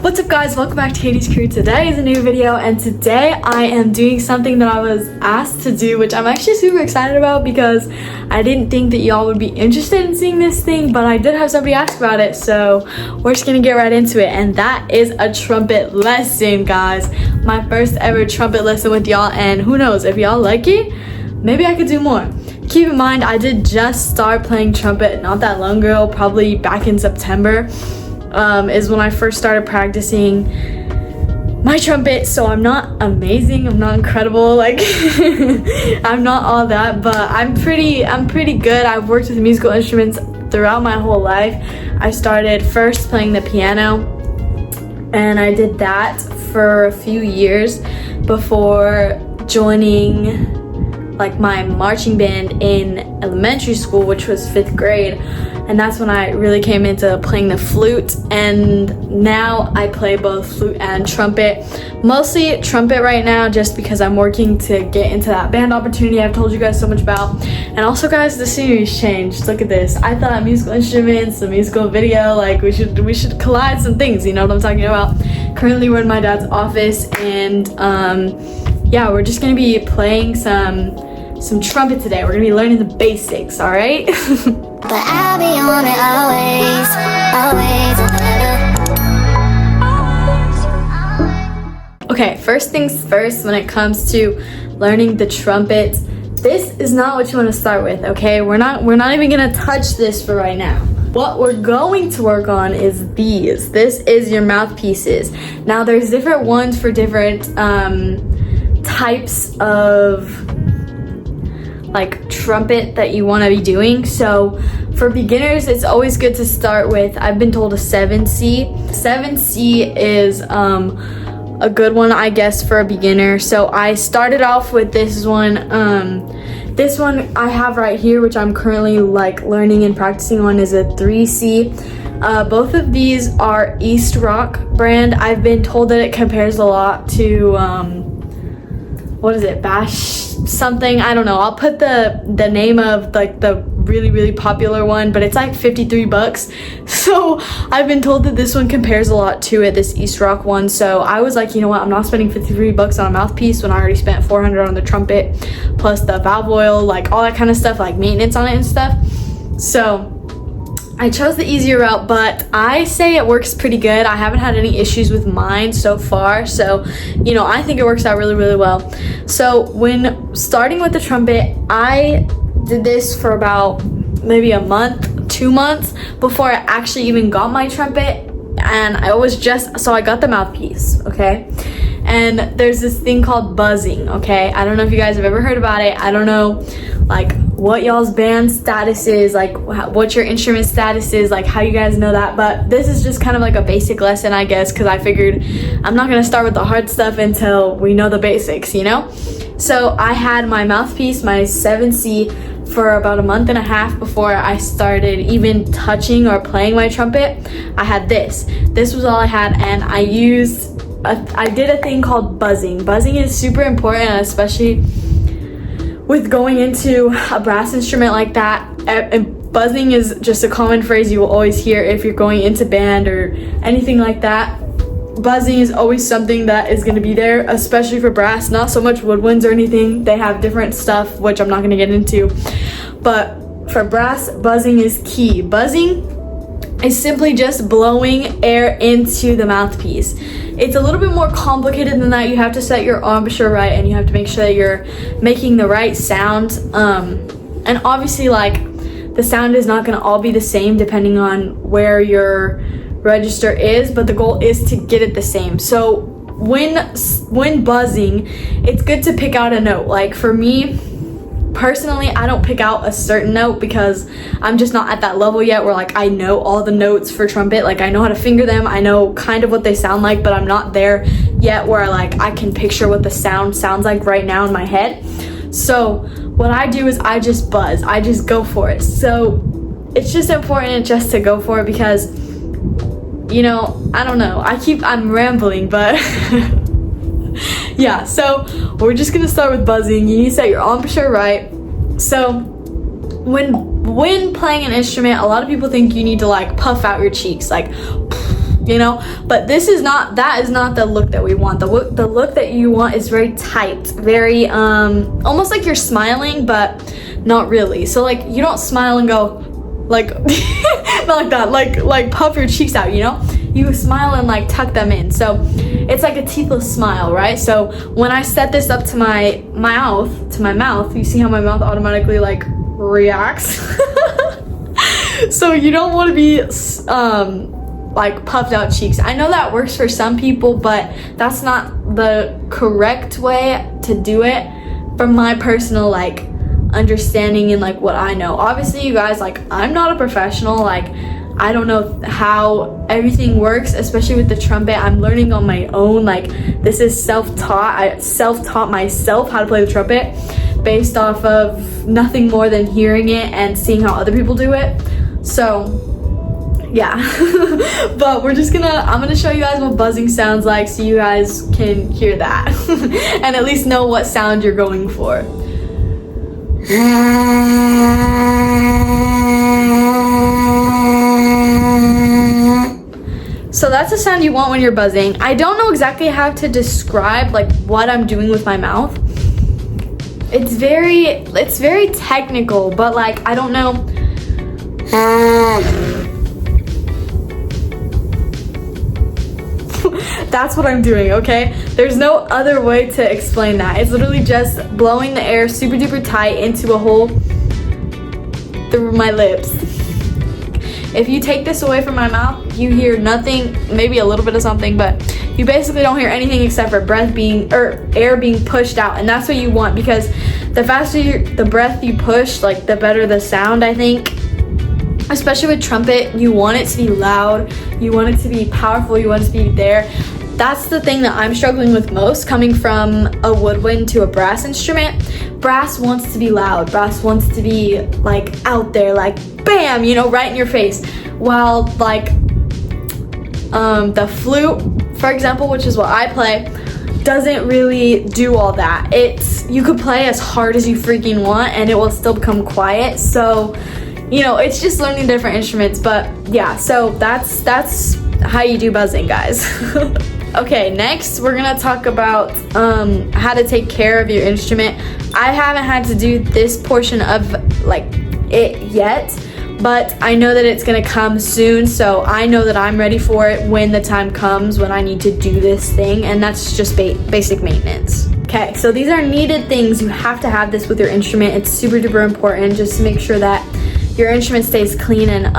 What's up guys, welcome back to Katie's Crew. Today is a new video and today I am doing something that I was asked to do, which I'm actually super excited about because I didn't think that y'all would be interested in seeing this thing, but I did have somebody ask about it, so we're just gonna get right into it. And that is a trumpet lesson, guys. My first ever trumpet lesson with y'all, and who knows, if y'all like it, maybe I could do more. Keep in mind, I did just start playing trumpet not that long ago, probably back in September. Is when I first started practicing my trumpet, so I'm not amazing, I'm not incredible, like I'm not all that, but I'm pretty good. I've worked with musical instruments throughout my whole life. I started first playing the piano, and I did that for a few years before joining like my marching band in elementary school, which was 5th grade. And that's when I really came into playing the flute, and now I play both flute and trumpet. Mostly trumpet right now, just because I'm working to get into that band opportunity I've told you guys so much about. And also guys, the scenery's changed. Look at this. I thought musical instruments, a musical video, like we should collide some things, you know what I'm talking about. Currently we're in my dad's office, and yeah, we're just gonna be playing some trumpet today. We're gonna be learning the basics, all right? But I'll be on it always. Okay, first things first, when it comes to learning the trumpet, this is not what you want to start with, okay? We're not even gonna touch this for right now. What we're going to work on is these. This is your mouthpieces. Now there's different ones for different types of like trumpet that you want to be doing. So for beginners, it's always good to start with, I've been told, a 7C. 7C is a good one, I guess, for a beginner. So I started off with this one. This one I have right here, which I'm currently like learning and practicing on, is a 3C. Both of these are East Rock brand. I've been told that it compares a lot to what is it, Bash something, I don't know. I'll put the name of like the really popular one, but it's like 53 bucks. So I've been told that this one compares a lot to it, this East Rock one. So I was like, you know what, I'm not spending 53 bucks on a mouthpiece when I already spent 400 on the trumpet, plus the valve oil, like all that kind of stuff, like maintenance on it and stuff. So I chose the easier route, but I say it works pretty good. I haven't had any issues with mine so far, so you know, I think it works out really well. So when starting with the trumpet, I did this for about maybe a month, 2 months before I actually even got my trumpet, and I got the mouthpiece, okay? And there's this thing called buzzing, okay? I don't know if you guys have ever heard about it. I don't know like what y'all's band status is, like what your instrument status is, like how you guys know that, but this is just kind of like a basic lesson, I guess, because I figured I'm not gonna start with the hard stuff until we know the basics, you know? So I had my mouthpiece, my 7C, for about a month and a half before I started even touching or playing my trumpet. I had this was all I had, and I did a thing called buzzing. Buzzing is super important, especially with going into a brass instrument like that. And buzzing is just a common phrase you will always hear if you're going into band or anything like that. Buzzing is always something that is going to be there, especially for brass. Not so much woodwinds or anything. They have different stuff, which I'm not going to get into. But for brass, buzzing is key. Buzzing is simply just blowing air into the mouthpiece. It's a little bit more complicated than that. You have to set your embouchure right, and you have to make sure that you're making the right sound. And obviously, like, the sound is not going to all be the same depending on where your register is, but the goal is to get it the same. So when buzzing, it's good to pick out a note. Like for me personally, I don't pick out a certain note because I'm just not at that level yet where like I know all the notes for trumpet. Like I know how to finger them, I know kind of what they sound like, but I'm not there yet where like I can picture what the sound sounds like right now in my head. So what I do is I just buzz, I just go for it. So it's just important just to go for it because, you know, I don't know, I'm rambling, but yeah, so we're just gonna start with buzzing. You need to set your embouchure right. So when when playing an instrument, a lot of people think you need to like puff out your cheeks, like, you know, but that is not the look that we want. The look that you want is very tight, very almost like you're smiling, but not really. So like you don't smile and go like not like that, like puff your cheeks out, you know? You smile and like tuck them in. So it's like a teethless smile, right? So when I set this up to my mouth, you see how my mouth automatically like reacts. So you don't want to be like puffed out cheeks. I know that works for some people, but that's not the correct way to do it from my personal like understanding and like what I know. Obviously you guys, like, I'm not a professional, like I don't know how everything works, especially with the trumpet. I'm learning on my own. Like, this is self-taught. I self-taught myself how to play the trumpet based off of nothing more than hearing it and seeing how other people do it. So yeah. But I'm gonna show you guys what buzzing sounds like so you guys can hear that and at least know what sound you're going for. So that's the sound you want when you're buzzing. I don't know exactly how to describe like what I'm doing with my mouth. It's very technical, but like I don't know. That's what I'm doing, okay? There's no other way to explain that. It's literally just blowing the air super duper tight into a hole through my lips. If you take this away from my mouth, you hear nothing, maybe a little bit of something, but you basically don't hear anything except for air being pushed out. And that's what you want, because the faster the breath you push, like the better the sound, I think. Especially with trumpet, you want it to be loud, you want it to be powerful, you want it to be there. That's the thing that I'm struggling with most, coming from a woodwind to a brass instrument. Brass wants to be loud, brass wants to be like out there, like bam, you know, right in your face. While like the flute, for example, which is what I play, doesn't really do all that. You could play as hard as you freaking want and it will still become quiet. So, you know, it's just learning different instruments. But yeah, so that's how you do buzzing, guys. Okay, next we're gonna talk about how to take care of your instrument. I haven't had to do this portion of like it yet, but I know that it's gonna come soon, so I know that I'm ready for it when the time comes when I need to do this thing, and that's just basic maintenance. Okay, so these are needed things. You have to have this with your instrument. It's super duper important just to make sure that your instrument stays clean and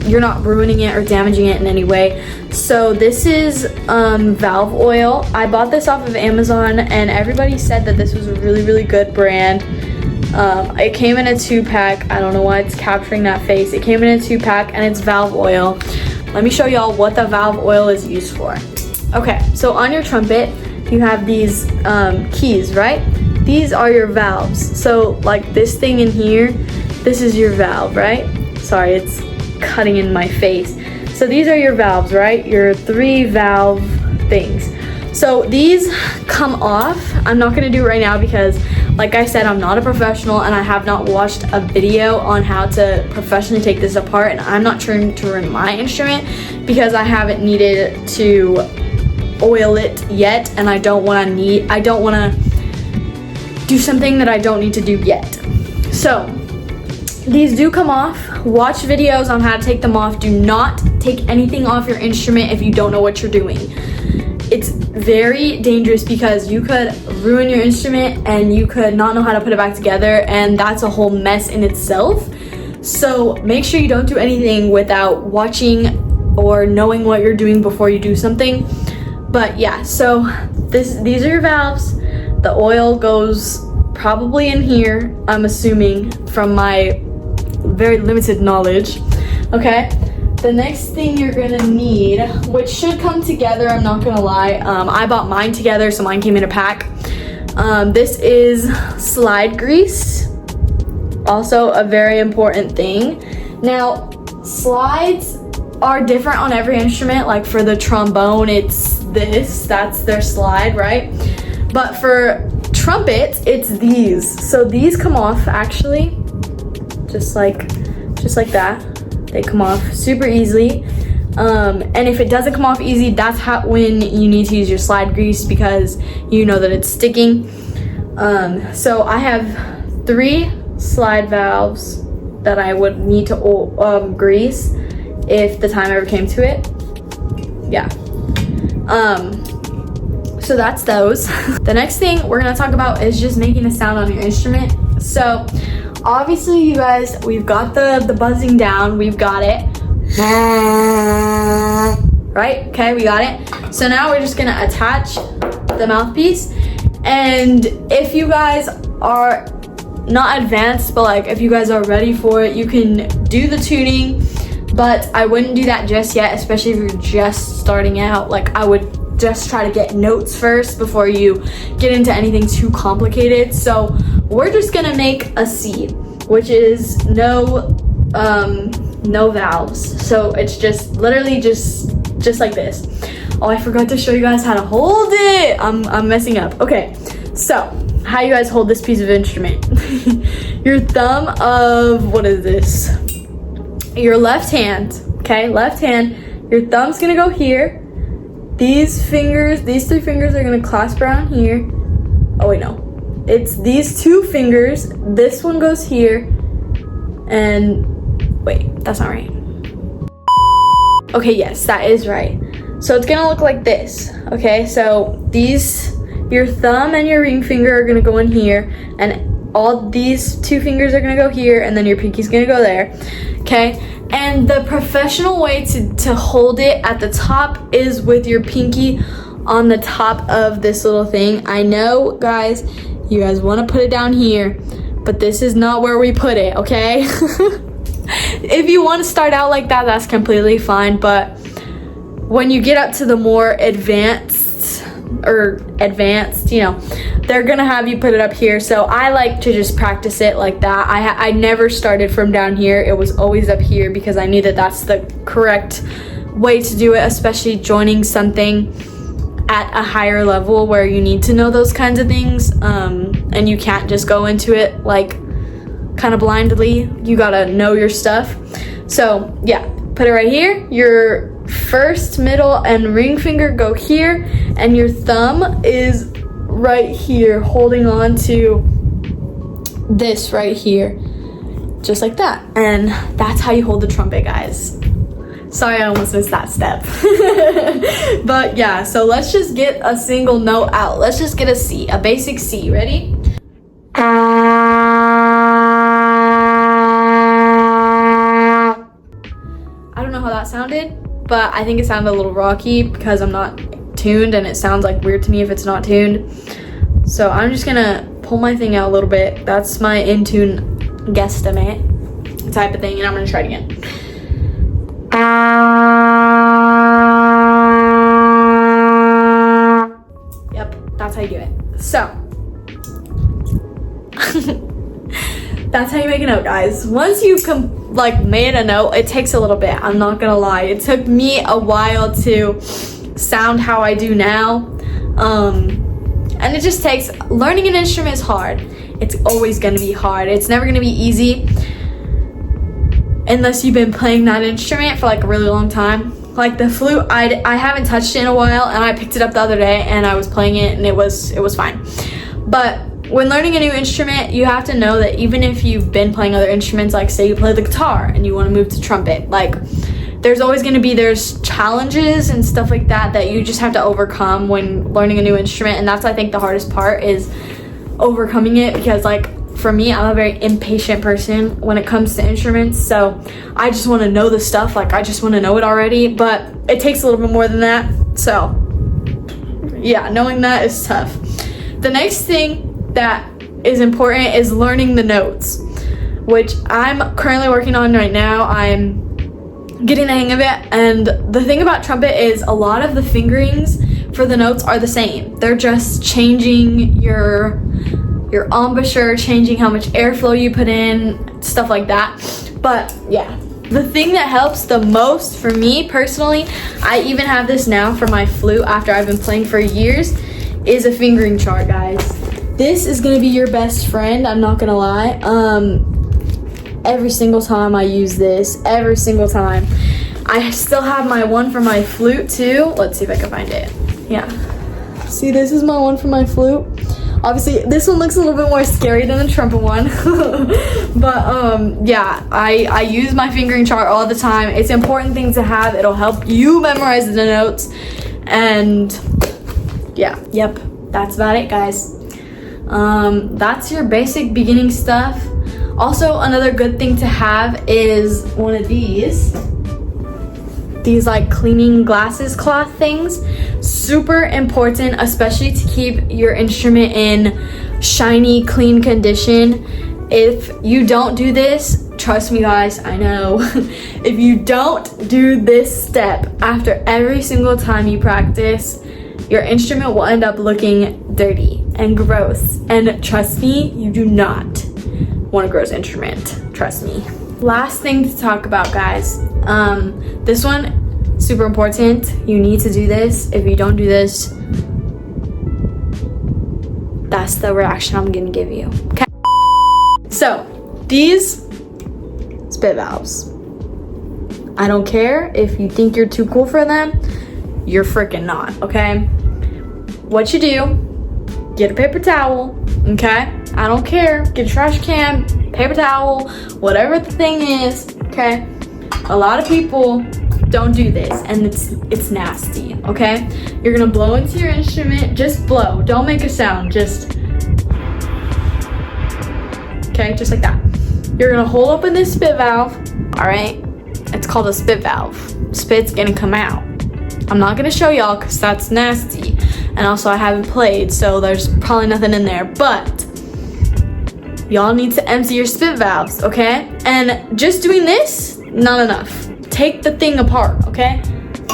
you're not ruining it or damaging it in any way. So this is valve oil. I bought this off of Amazon and everybody said that this was a really, really good brand. It came in a 2-pack. I don't know why it's capturing that face. It came in a 2-pack and it's valve oil. Let me show y'all what the valve oil is used for. Okay, so on your trumpet, you have these keys, right? These are your valves. So like this thing in here, this is your valve, right? Sorry, it's cutting in my face. So these are your valves, right? Your 3 valve things. So these come off. I'm not gonna do it right now because, like I said, I'm not a professional and I have not watched a video on how to professionally take this apart, and I'm not trying to ruin my instrument because I haven't needed to oil it yet, and I don't wanna do something that I don't need to do yet. So these do come off. Watch videos on how to take them off. Do not take anything off your instrument if you don't know what you're doing. It's very dangerous because you could ruin your instrument and you could not know how to put it back together, and that's a whole mess in itself. So make sure you don't do anything without watching or knowing what you're doing before you do something. But yeah, so these are your valves. The oil goes probably in here, I'm assuming, from my very limited knowledge. Okay, the next thing you're gonna need, which should come together, I'm not gonna lie, I bought mine together, so mine came in a pack. This is slide grease, also a very important thing. Now, slides are different on every instrument. Like for the trombone, it's that's their slide, right? But for trumpet, it's these. So these come off actually. just like that. They come off super easily. And if it doesn't come off easy, that's when you need to use your slide grease, because you know that it's sticking. So I have 3 slide valves that I would need to grease if the time ever came to it. Yeah. So that's those. The next thing we're gonna talk about is just making a sound on your instrument. So obviously, you guys, we've got the buzzing down. We've got it. Right? Okay, we got it. So now we're just gonna attach the mouthpiece. And if you guys are not advanced, but like if you guys are ready for it, you can do the tuning, but I wouldn't do that just yet, especially if you're just starting out. Like, I would just try to get notes first before you get into anything too complicated. So we're just gonna make a C, which is no valves. So it's just literally just like this. Oh, I forgot to show you guys how to hold it. I'm messing up. Okay, so how you guys hold this piece of instrument. Your thumb of, what is this? Your left hand, okay? Left hand, your thumb's gonna go here. These 3 fingers are gonna clasp around here. Oh wait, no. It's these 2 fingers. This one goes here. And wait, that's not right. Okay, yes, that is right. So it's gonna look like this, okay? So your thumb and your ring finger are gonna go in here, and all these 2 fingers are gonna go here, and then your pinky's gonna go there, okay? And the professional way to hold it at the top is with your pinky on the top of this little thing. I know, guys, you guys wanna put it down here, but this is not where we put it, okay? If you want to start out like that, that's completely fine, but when you get up to the more advanced, you know, they're gonna have you put it up here. So I like to just practice it like that. I never started from down here. It was always up here because I knew that that's the correct way to do it, especially joining something at a higher level where you need to know those kinds of things, and you can't just go into it like kind of blindly. You gotta know your stuff. So yeah, put it right here. Your first, middle, and ring finger go here, and your thumb is right here holding on to this right here, just like that. And that's how you hold the trumpet, guys. Sorry, I almost missed that step. But yeah, so let's just get a single note out. Let's just get a C, a basic C. Ready? I don't know how that sounded, but I think it sounded a little rocky because I'm not tuned, and it sounds like weird to me if it's not tuned. So I'm just gonna pull my thing out a little bit. That's my in tune guesstimate type of thing, and I'm gonna try it again. Yep, that's how you do it. So that's how you make a note, guys. Once you made a note, it takes a little bit. I'm not gonna lie. It took me a while to sound how I do now. And it just takes, learning an instrument is hard. It's always gonna be hard. It's never gonna be easy unless you've been playing that instrument for like a really long time. Like the flute, I haven't touched it in a while, and I picked it up the other day and I was playing it, and it was fine. But when learning a new instrument, you have to know that even if you've been playing other instruments, like say you play the guitar and you want to move to trumpet, like there's always going to be, there's challenges and stuff like that you just have to overcome when learning a new instrument. And that's, I think, the hardest part is overcoming it, because like for me, I'm a very impatient person when it comes to instruments. So I just want to know the stuff, like I just want to know it already, but it takes a little bit more than that. So yeah, knowing that is tough. The next thing that is important is learning the notes, which I'm currently working on right now. I'm getting the hang of it. And the thing about trumpet is a lot of the fingerings for the notes are the same. They're just changing your embouchure, changing how much airflow you put in, stuff like that. But yeah, the thing that helps the most for me personally, I even have this now for my flute after I've been playing for years, is a fingering chart, guys. This is gonna be your best friend, I'm not gonna lie. every single time I use this, every single time. I still have my one for my flute too. Let's see if I can find it. Yeah. See, this is my one for my flute. Obviously, this one looks a little bit more scary than the trumpet one. But yeah, I use my fingering chart all the time. It's an important thing to have. It'll help you memorize the notes. And yeah, yep, that's about it, guys. That's your basic beginning stuff. Also, another good thing to have is one of these like cleaning glasses cloth things. Super important, especially to keep your instrument in shiny, clean condition. If you don't do this, trust me guys, I know, if you don't do this step after every single time you practice, your instrument will end up looking dirty and gross. And trust me, you do not want a gross instrument, trust me. Last thing to talk about, guys, this one, super important. You need to do this. If you don't do this, that's the reaction I'm gonna give you, okay? So, these spit valves, I don't care if you think you're too cool for them, you're freaking not, okay? What you do, get a paper towel, okay? I don't care, get a trash can, paper towel, whatever the thing is, okay? A lot of people don't do this, and it's nasty, okay? You're gonna blow into your instrument, just blow, don't make a sound, just, okay, just like that. You're gonna hold open this spit valve, all right? It's called a spit valve. Spit's gonna come out. I'm not gonna show y'all because that's nasty, and also I haven't played, so there's probably nothing in there, but y'all need to empty your spit valves, okay? And just doing this, not enough. Take the thing apart, okay?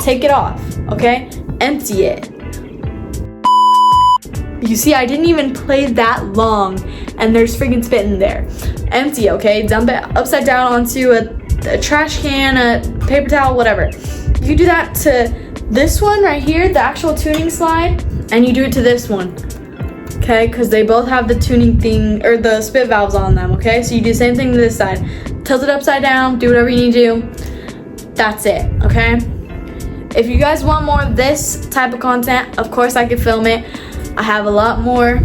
Take it off, okay? Empty it. You see, I didn't even play that long, and there's freaking spit in there. Empty, okay? Dump it upside down onto a trash can, a paper towel, whatever. You do that to this one right here, the actual tuning slide, and you do it to this one, okay? Because they both have the tuning thing, or the spit valves on them, okay? So you do the same thing to this side. Tilt it upside down, do whatever you need to do. That's it, okay? If you guys want more of this type of content, of course I could film it. I have a lot more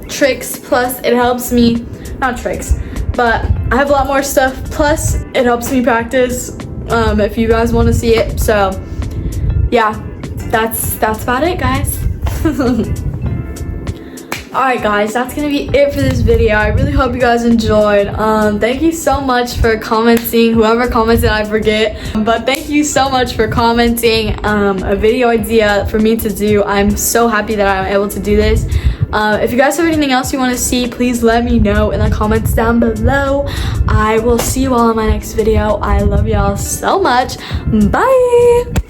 tricks, plus it helps me, not tricks, but I have a lot more stuff, plus it helps me practice if you guys want to see it. So yeah, that's about it, guys. Alright guys, that's gonna be it for this video. I really hope you guys enjoyed. Thank you so much for commenting. Whoever commented, I forget, but thank you so much for commenting a video idea for me to do. I'm so happy that I'm able to do this. If you guys have anything else you want to see, please let me know in the comments down below. I will see you all in my next video. I love y'all so much. Bye.